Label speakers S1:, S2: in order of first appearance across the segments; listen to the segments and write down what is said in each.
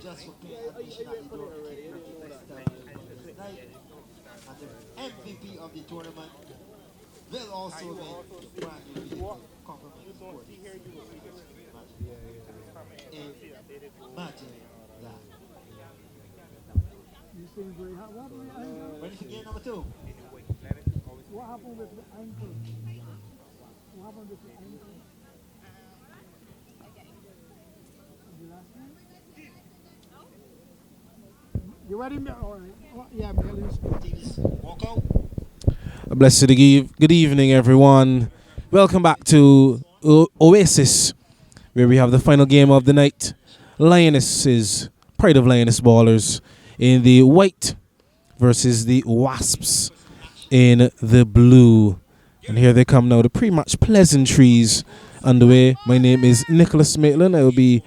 S1: just for paying admission at the door to kick next time this night. And the MVP of the tournament will also win a brand new vehicle, compliment sports. Imagine that.
S2: You seem very hot. What happened with the ankle?
S1: Ready for game number two?
S2: What happened with the ankle? What happened with the ankle? The last one? You ready? All right. Yeah,
S1: Teams walk out.
S3: A blessed good evening, everyone. Welcome back to Oasis, where we have the final game of the night. Lionesses, Pride of Lioness Ballers, in the white versus the Wasps in the blue. And here they come now, the pre-match pleasantries underway. My name is Nicholas Maitland. I will be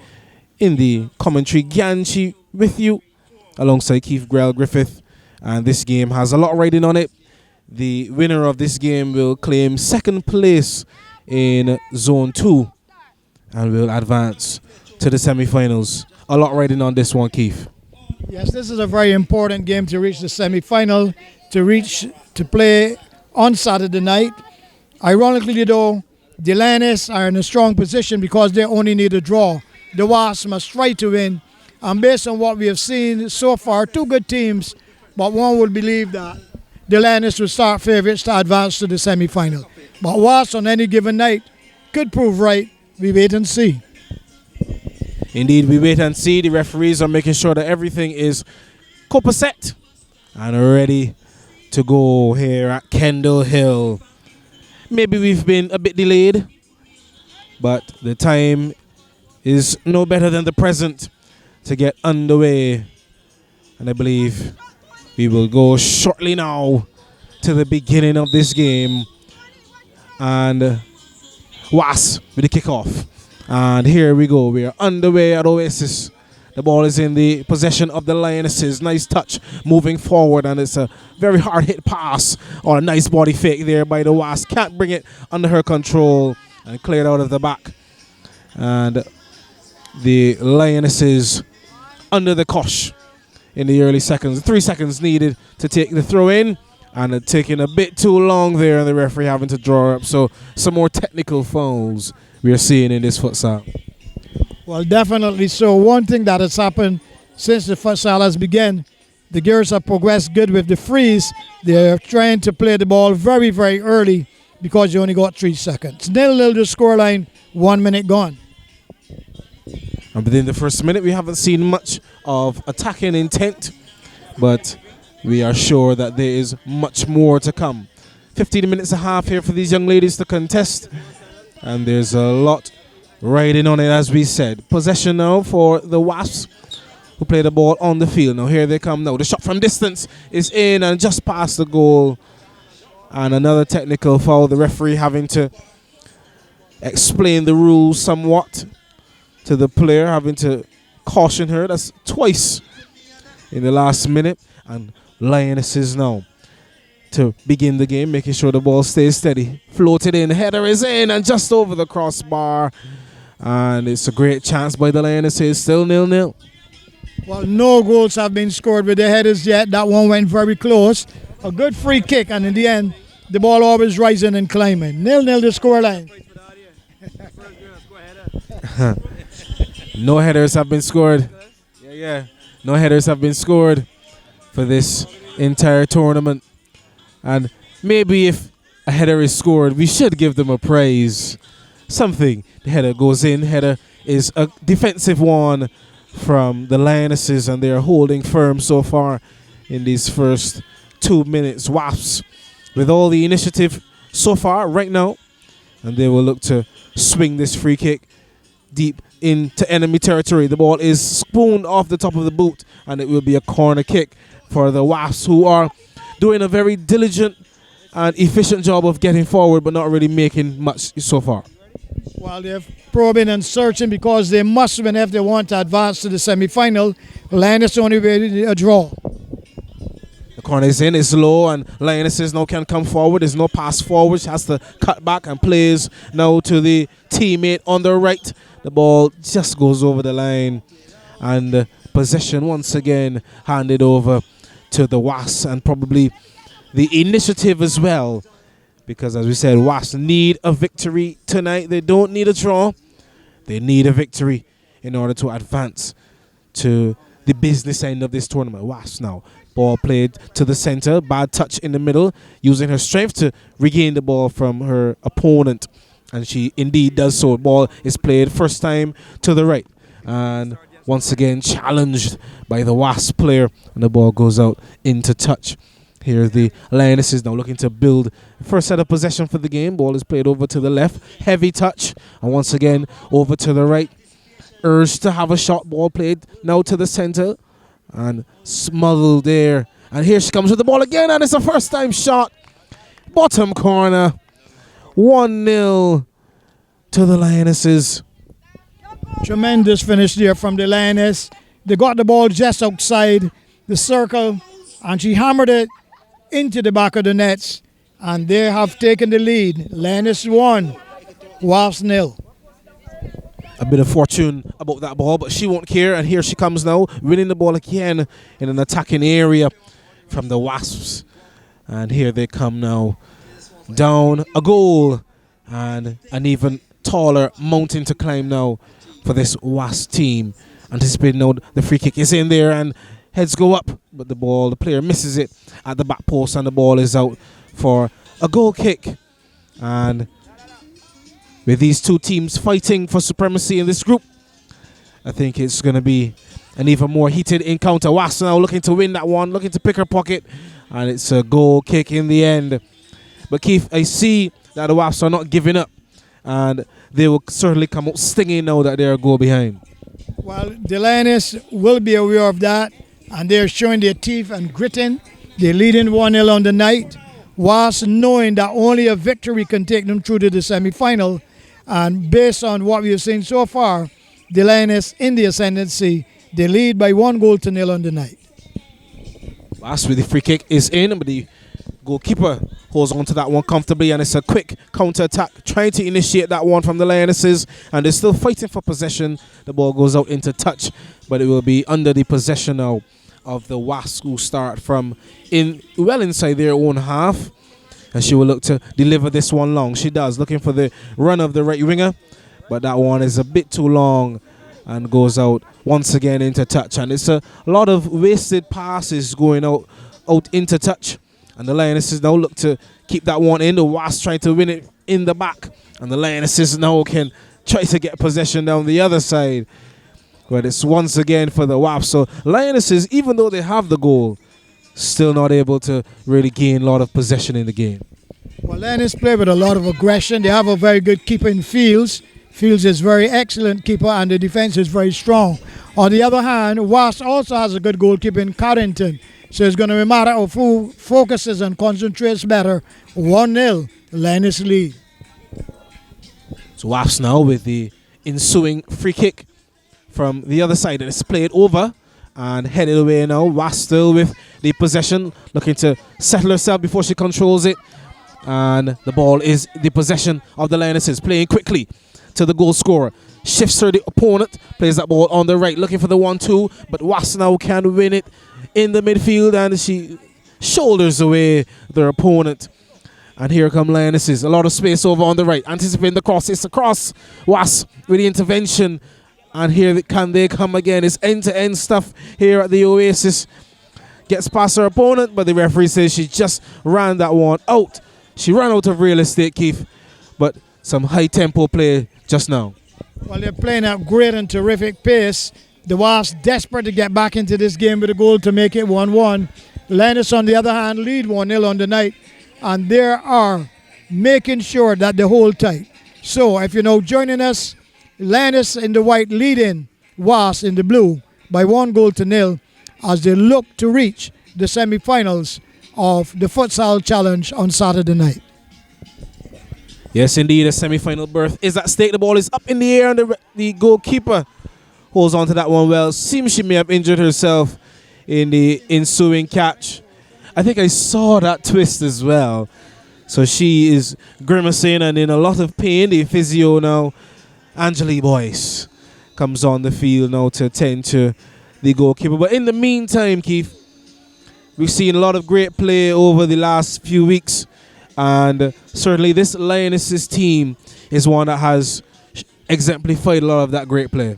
S3: in the commentary Ganchi with you, alongside Keith Grell Griffith. And this game has a lot riding on it. The winner of this game will claim second place in Zone 2 and will advance to the semi-finals. A lot riding on this one, Keith.
S2: Yes, this is a very important game to reach the semi-final, to play on Saturday night. Ironically, though, the Lioness are in a strong position because they only need a draw. The Wasps must try to win. And based on what we have seen so far, two good teams, but one would believe that the Lioness will start favourites to advance to the semi-final. But Wasps on any given night could prove right. We wait and see.
S3: Indeed, we wait and see. The referees are making sure that everything is copacetic and ready to go here at Kendall Hill. Maybe we've been a bit delayed, but the time is no better than the present to get underway. And I believe we will go shortly now to the beginning of this game. And Wasps with the kickoff. And here we go. We are underway at Oasis. The ball is in the possession of the Lionesses. Nice touch moving forward, and it's a very hard hit pass or a nice body fake there by the Wasp. Can't bring it under her control and cleared out of the back. And the Lionesses under the cosh in the early seconds. 3 seconds needed to take the throw in, and it taking a bit too long there, and the referee having to draw up. So some more technical fouls we are seeing in this futsal.
S2: Well, definitely so. One thing that has happened since the futsal has begun, the girls have progressed good with the freeze. They're trying to play the ball very, very early because you only got 3 seconds. 0-0 the scoreline, 1 minute gone.
S3: And within the first minute, we haven't seen much of attacking intent, but we are sure that there is much more to come. 15 minutes and a half here for these young ladies to contest, and there's a lot riding on it, as we said. Possession now for the Wasps, who play the ball on the field. Now here they come now. The shot from distance is in and just past the goal. And another technical foul. The referee having to explain the rules somewhat to the player, having to caution her. That's twice in the last minute. And Lionesses now to begin the game, making sure the ball stays steady. Floated in, header is in and just over the crossbar. And it's a great chance by the Lionesses, still 0-0.
S2: Well, no goals have been scored with the headers yet. That one went very close. A good free kick, and in the end, the ball always rising and climbing. 0-0 the scoreline.
S3: No headers have been scored. Yeah. No headers have been scored for this entire tournament. And maybe if a header is scored, we should give them a praise. Something. The header goes in. Header is a defensive one from the Lionesses, and they are holding firm so far in these first 2 minutes. Wasps with all the initiative so far right now, and they will look to swing this free kick deep into enemy territory. The ball is spooned off the top of the boot, and it will be a corner kick for the Wasps, who are doing a very diligent and efficient job of getting forward, but not really making much so far.
S2: While they're probing and searching because they must win if they want to advance to the semi-final. Lioness only way a draw.
S3: The corner is in, it's low, and Lionesses now can come forward. There's no pass forward. She has to cut back and plays now to the teammate on the right. The ball just goes over the line. And possession once again handed over to the Wasps, and probably the initiative as well. Because as we said, Wasps need a victory tonight. They don't need a draw. They need a victory in order to advance to the business end of this tournament. Wasps now. Ball played to the center. Bad touch in the middle. Using her strength to regain the ball from her opponent. And she indeed does so. Ball is played first time to the right. And once again challenged by the Wasp player. And the ball goes out into touch. Here the Lionesses now looking to build first set of possession for the game. Ball is played over to the left. Heavy touch. And once again over to the right. Urged to have a shot. Ball played now to the center. And smuggled there. And here she comes with the ball again. And it's a first time shot. Bottom corner. 1-0 to the Lionesses.
S2: Tremendous finish there from the Lioness. They got the ball just outside the circle. And she hammered it into the back of the nets, and they have taken the lead. Lioness 1, Wasps 0.
S3: A bit of fortune about that ball, but she won't care, and here she comes now, winning the ball again in an attacking area from the Wasps. And here they come now, down a goal, and an even taller mountain to climb now for this Wasp team. Anticipating now the free kick is in there, and heads go up, but the player misses it at the back post, and the ball is out for a goal kick. And with these two teams fighting for supremacy in this group, I think it's going to be an even more heated encounter. Wasps now looking to win that one, looking to pick her pocket, and it's a goal kick in the end. But Keith, I see that the Wasps are not giving up, and they will certainly come out stinging now that they're a goal behind.
S2: Well, the Lioness will be aware of that, and they're showing their teeth and gritting. They're leading 1-0 on the night. Wasps knowing that only a victory can take them through to the semi-final. And based on what we've seen so far, the Lioness in the ascendancy, they lead by 1-0 on the night.
S3: Wasps with the free kick is in, but the goalkeeper holds on to that one comfortably, and it's a quick counter-attack trying to initiate that one from the Lionesses, and they're still fighting for possession. The ball goes out into touch, but it will be under the possession now of the Wasps, who start from well inside their own half, and she will look to deliver this one long. She does, looking for the run of the right winger, but that one is a bit too long and goes out once again into touch. And it's a lot of wasted passes going out into touch, and the Lionesses now look to keep that one in. The Wasps trying to win it in the back, and the Lionesses now can try to get possession down the other side. But it's once again for the Wasps. So Lionesses, even though they have the goal, still not able to really gain a lot of possession in the game.
S2: Well, Lioness play with a lot of aggression. They have a very good keeper in Fields. Fields is very excellent keeper, and the defense is very strong. On the other hand, Wasps also has a good goalkeeper in Carrington. So it's going to be a matter of who focuses and concentrates better. 1-0, Lioness lead.
S3: So Wasps now with the ensuing free kick from the other side, and it's played over and headed away now. Wasps still with the possession, looking to settle herself before she controls it, and the ball is the possession of the Lionesses, playing quickly to the goal scorer. Shifts her the opponent, plays that ball on the right, looking for the 1-2, but Wasps now can win it in the midfield, and she shoulders away their opponent. And here come Lionesses, a lot of space over on the right, anticipating the cross. It's a cross. Wasps with the intervention, and here they come again. It's end-to-end stuff here at the Oasis. Gets past her opponent, but the referee says she just ran that one out. She ran out of real estate, Keith, but some high-tempo play just now.
S2: Well, they're playing at great and terrific pace. The Wasps desperate to get back into this game with a goal to make it 1-1. Lioness, on the other hand, lead 1-0 on the night, and they are making sure that they hold tight. So, if you're now joining us, Lioness in the white leading Wasps in the blue by 1-0 as they look to reach the semi-finals of the Futsal Challenge on Saturday night.
S3: Yes, indeed, a semi-final berth is at stake. The ball is up in the air, and the goalkeeper holds on to that one well. Seems she may have injured herself in the ensuing catch. I think I saw that twist as well. So she is grimacing and in a lot of pain. The physio now, Angeli Boyce, comes on the field now to attend to the goalkeeper. But in the meantime, Keith, we've seen a lot of great play over the last few weeks, and certainly this Lionesses team is one that has exemplified a lot of that great play.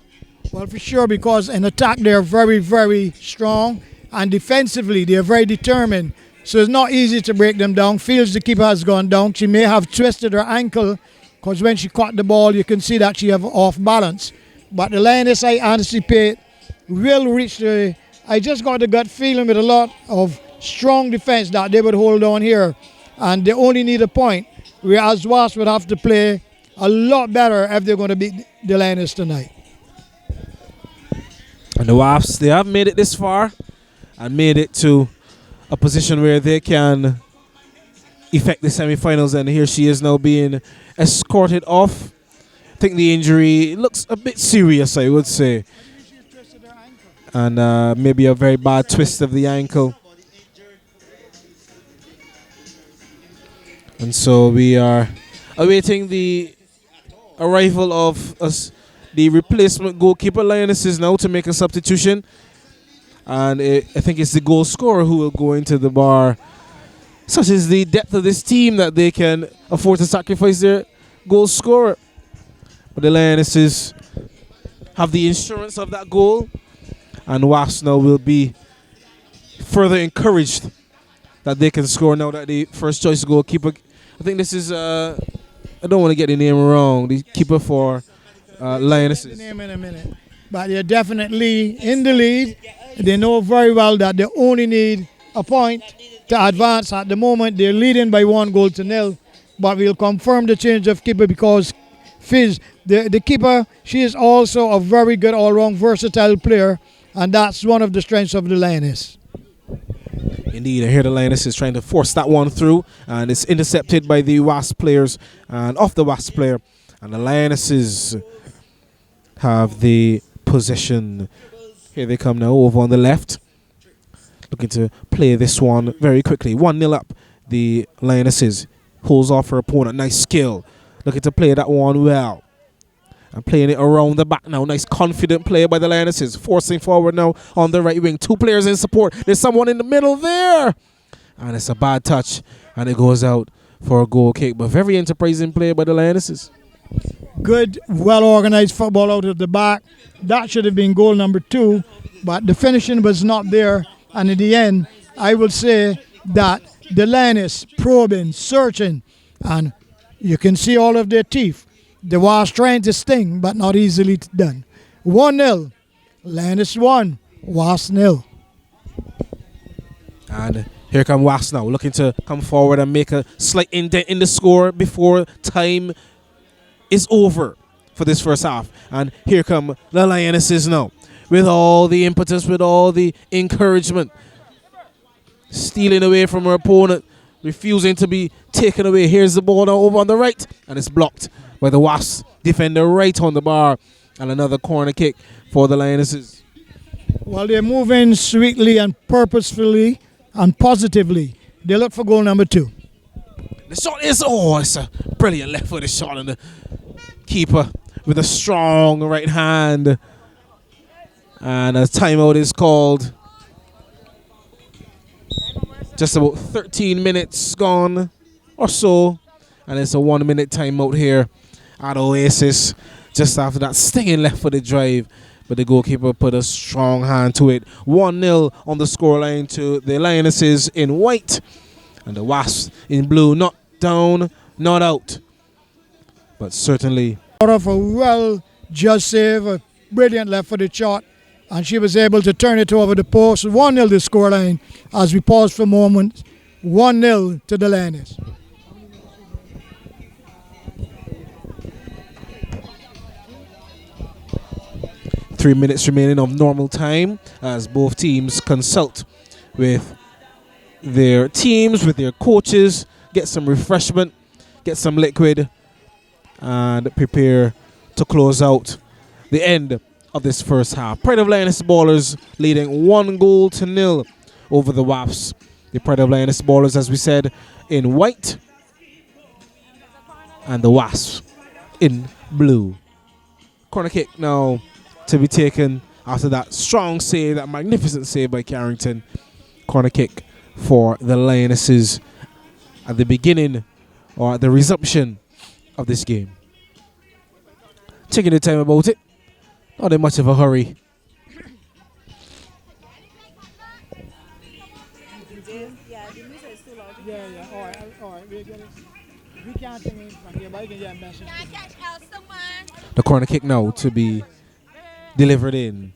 S2: Well, for sure, because in attack they're very, very strong, and defensively they're very determined. So it's not easy to break them down. Fields, the keeper, has gone down. She may have twisted her ankle, because when she caught the ball, you can see that she have off balance. But the Lioness, I anticipate, will reach the... I just got the gut feeling with a lot of strong defense that they would hold on here. And they only need a point, whereas Wasps would have to play a lot better if they're going to beat the Lioness tonight.
S3: And the Wasps, they have made it this far and made it to a position where they can effect the semi-finals, and here she is now being escorted off. I think the injury looks a bit serious, I would say, and maybe a very bad twist of the ankle. And so we are awaiting the arrival of the replacement goalkeeper. Lionesses now to make a substitution, and I think it's the goal scorer who will go into the bar. Such is the depth of this team that they can afford to sacrifice their goal scorer. But the Lionesses have the insurance of that goal, and Wasps now will be further encouraged that they can score now that the first choice goalkeeper, I think this is, I don't want to get the name wrong, the keeper for Lionesses.
S2: The name in a minute. But they're definitely in the lead. They know very well that they only need a point to advance. At the moment, they're leading by 1-0. But we'll confirm the change of keeper because Fizz, the keeper, she is also a very good all-round versatile player, and that's one of the strengths of the Lioness.
S3: Indeed, I hear the Lioness is trying to force that one through, and it's intercepted by the Wasp players and off the Wasp player. And the Lionesses have the possession. Here they come now over on the left, looking to play this one very quickly. 1-0 up. The Lionesses holds off her opponent. Nice skill. Looking to play that one well. And playing it around the back now. Nice confident play by the Lionesses. Forcing forward now on the right wing. 2 players in support. There's someone in the middle there. And it's a bad touch. And it goes out for a goal kick. But very enterprising play by the Lionesses.
S2: Good, well-organized football out of the back. That should have been goal number 2. But the finishing was not there. And in the end, I will say that the Lioness probing, searching, and you can see all of their teeth. The Wasps trying to sting, but not easily done. 1-0. Lioness 1, Wasps 0.
S3: And here come Wasps now, looking to come forward and make a slight indent in the score before time is over for this first half. And here come the Lionesses now, with all the impetus, with all the encouragement. Stealing away from her opponent, refusing to be taken away. Here's the ball now over on the right, and it's blocked by the Wasps defender right on the bar. And another corner kick for the Lionesses.
S2: Well, they're moving sweetly and purposefully and positively. They look for goal number 2.
S3: The shot is, it's a brilliant left-footed shot, and the keeper with a strong right hand. And a timeout is called. Just about 13 minutes gone or so. And it's a 1-minute timeout here at Oasis. Just after that stinging left-footed drive. But the goalkeeper put a strong hand to it. 1-0 on the scoreline to the Lionesses in white. And the Wasps in blue. Not down, not out. But certainly.
S2: Out of a well-judged save, a brilliant left-footed shot. And she was able to turn it over the post. 1-0 the scoreline as we pause for a moment. 1-0 to the Lioness.
S3: Three minutes remaining of normal time as both teams consult with their teams, with their coaches, get some refreshment, get some liquid, and prepare to close out the end of this first half. Pride of Lioness Ballers leading 1-0 over the Wasps. The Pride of Lioness Ballers, as we said, in white, and the Wasps in blue. Corner kick now to be taken after that strong save, that magnificent save by Carrington. Corner kick for the Lionesses at the beginning or at the resumption of this game. Taking the time about it. Not in much of a hurry. The corner kick now to be delivered in.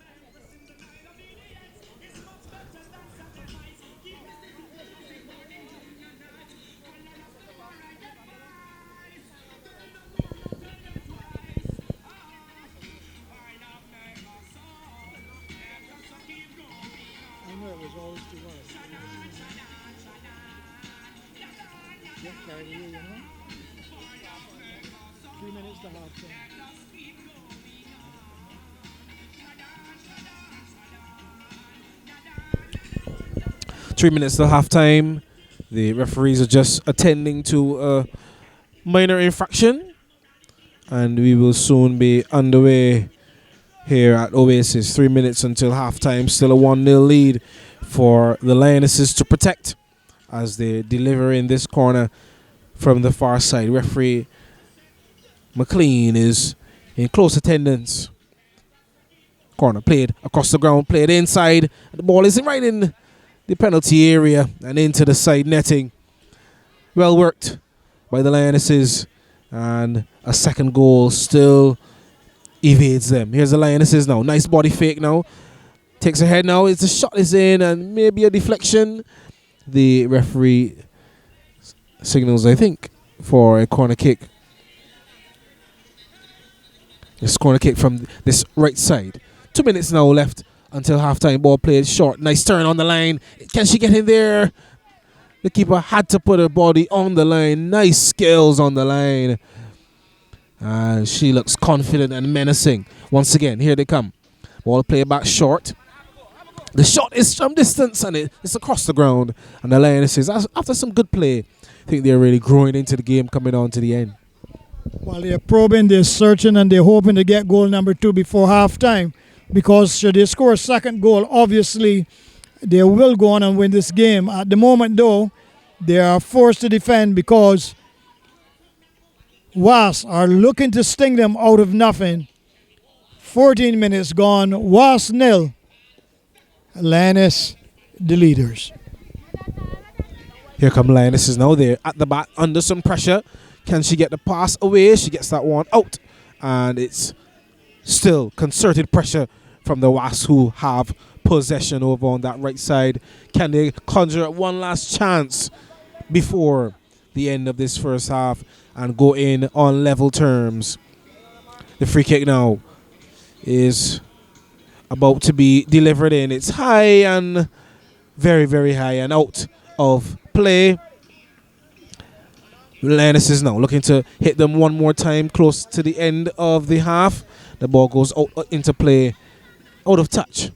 S3: Three minutes till halftime. The referees are just attending to a minor infraction, and we will soon be underway here at Oasis. 3 minutes until halftime. Still a 1-0 lead for the Lionesses to protect as they deliver in this corner from the far side. Referee McLean is in close attendance. Corner played across the ground, played inside. The ball is right in the penalty area and into the side netting. Well worked by the Lionesses, and a second goal still evades them. Here's the Lionesses now. Nice body fake now. Takes ahead now. It's the shot is in and maybe a deflection. The referee signals, I think, for a corner kick. This corner kick from this right side. 2 minutes now left until halftime. Ball played short. Nice turn on the line. Can she get in there? The keeper had to put her body on the line. Nice skills on the line. And she looks confident and menacing. Once again, here they come. Ball played back short. The shot is from distance and it's across the ground. And the Lionesses, after some good play, I think they're really growing into the game, coming on to the end.
S2: While they're probing, they're searching, and they're hoping to get goal number 2 before halftime. Because should they score a second goal, obviously they will go on and win this game. At the moment, though, they are forced to defend because Wasps are looking to sting them out of nothing. 14 minutes gone. Wasps 0. Lioness, the leaders.
S3: Here come Lionesses now. They're at the back under some pressure. Can she get the pass away? She gets that one out. And it's still concerted pressure from the Wasps, who have possession over on that right side. Can they conjure up one last chance before the end of this first half and go in on level terms? The free kick now is about to be delivered in. It's high and very, very high and out of play. Lionesses now looking to hit them one more time close to the end of the half. The ball goes out into play, out of touch.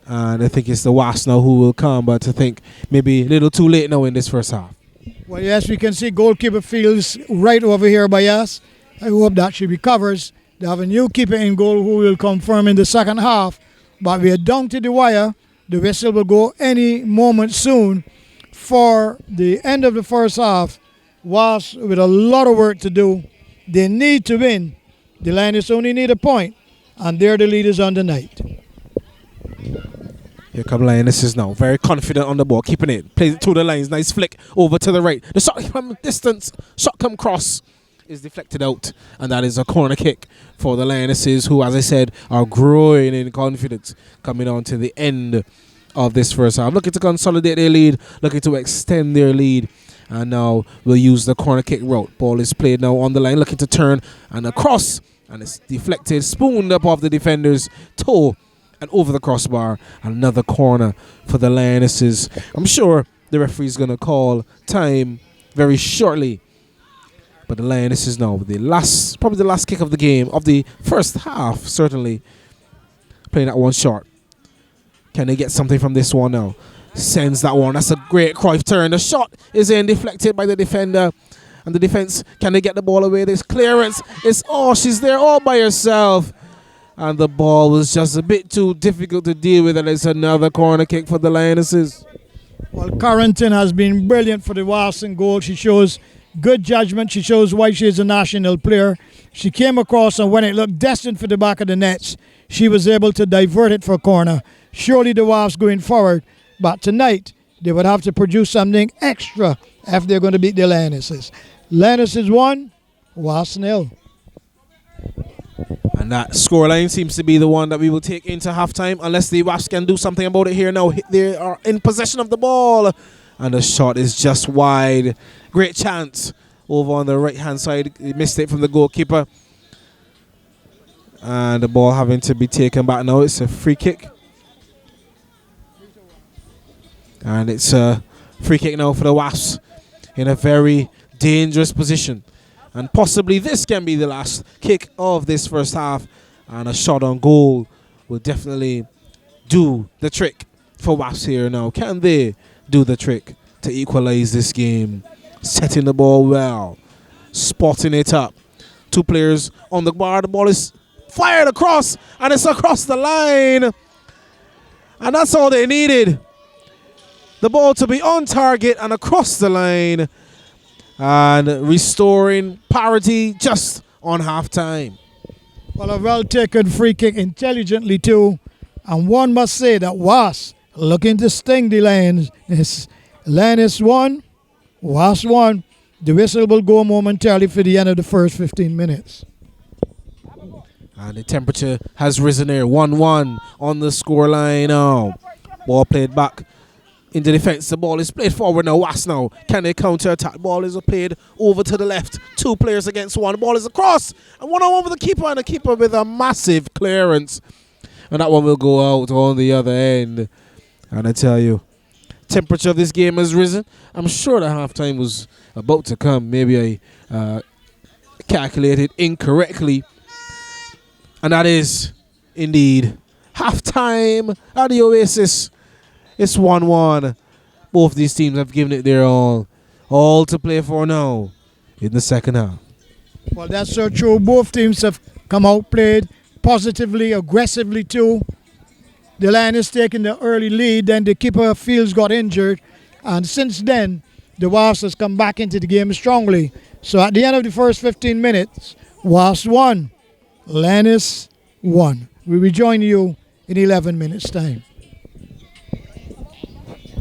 S3: And I think it's the Wasps now who will come, but I think maybe a little too late now in this first half.
S2: Well, yes, we can see goalkeeper Fields right over here by us. I hope that she recovers. They have a new keeper in goal who will confirm in the second half. But we are down to the wire. The whistle will go any moment soon for the end of the first half. Wasps with a lot of work to do. They need to win. The Lionesses only need a point, and they're the leaders on the night.
S3: Here come Lionesses now, very confident on the ball, keeping it, plays it through the lines, nice flick over to the right. The shot from distance, shot come cross, is deflected out, and that is a corner kick for the Lionesses, who, as I said, are growing in confidence coming on to the end of this first half. Looking to consolidate their lead, looking to extend their lead. And now we'll use the corner kick route. Ball is played now on the line, looking to turn and across. And it's deflected, spooned up off the defender's toe and over the crossbar. Another corner for the Lionesses. I'm sure the referee's going to call time very shortly. But the Lionesses now, with the last, probably the last kick of the game, of the first half, certainly, playing that one short. Can they get something from this one now? Sends that one. That's a great Cruyff turn. The shot is in, deflected by the defender. And the defense, can they get the ball away? This clearance is, she's there all by herself. And the ball was just a bit too difficult to deal with, and it's another corner kick for the Lionesses.
S2: Well, Carrington has been brilliant for the Wasps in goal. She shows good judgment. She shows why she is a national player. She came across, and when it looked destined for the back of the nets, she was able to divert it for a corner. Surely the Wasps going forward, but tonight they would have to produce something extra if they're going to beat the Lionesses. Lionesses 1, Wasps 0.
S3: And that scoreline seems to be the one that we will take into halftime, unless the Wasps can do something about it here now. They are in possession of the ball, and the shot is just wide. Great chance over on the right-hand side. Mistake from the goalkeeper. And the ball having to be taken back now. It's a free kick. And it's a free kick now for the Wasps in a very dangerous position. And possibly this can be the last kick of this first half. And a shot on goal will definitely do the trick for Wasps here now. Can they do the trick to equalize this game? Setting the ball well. Spotting it up. Two players on the bar. The ball is fired across. And it's across the line. And that's all they needed. The ball to be on target and across the line. And restoring parity just on halftime.
S2: Well, a well-taken free kick intelligently too. And one must say that Wasps looking to sting the Lions. Lioness 1, Wasps 1. The whistle will go momentarily for the end of the first 15 minutes.
S3: And the temperature has risen here. 1-1 on the scoreline now. Ball played back into defense. The ball is played forward now. Wasps now. Can they counter attack? Ball is played over to the left. Two players against one. Ball is across. And one-on-one with the keeper. And the keeper with a massive clearance. And that one will go out on the other end. And I tell you, temperature of this game has risen. I'm sure that halftime was about to come. Maybe I calculated incorrectly. And that is indeed halftime at the Oasis. It's 1-1. Both these teams have given it their all to play for now in the second half.
S2: Well, that's so true. Both teams have come out, played positively, aggressively too. The Lions taking the early lead, then the keeper Fields got injured, and since then the Wasps has come back into the game strongly. So at the end of the first 15 minutes, Wasps 1, Lions 1. We will join you in 11 minutes time.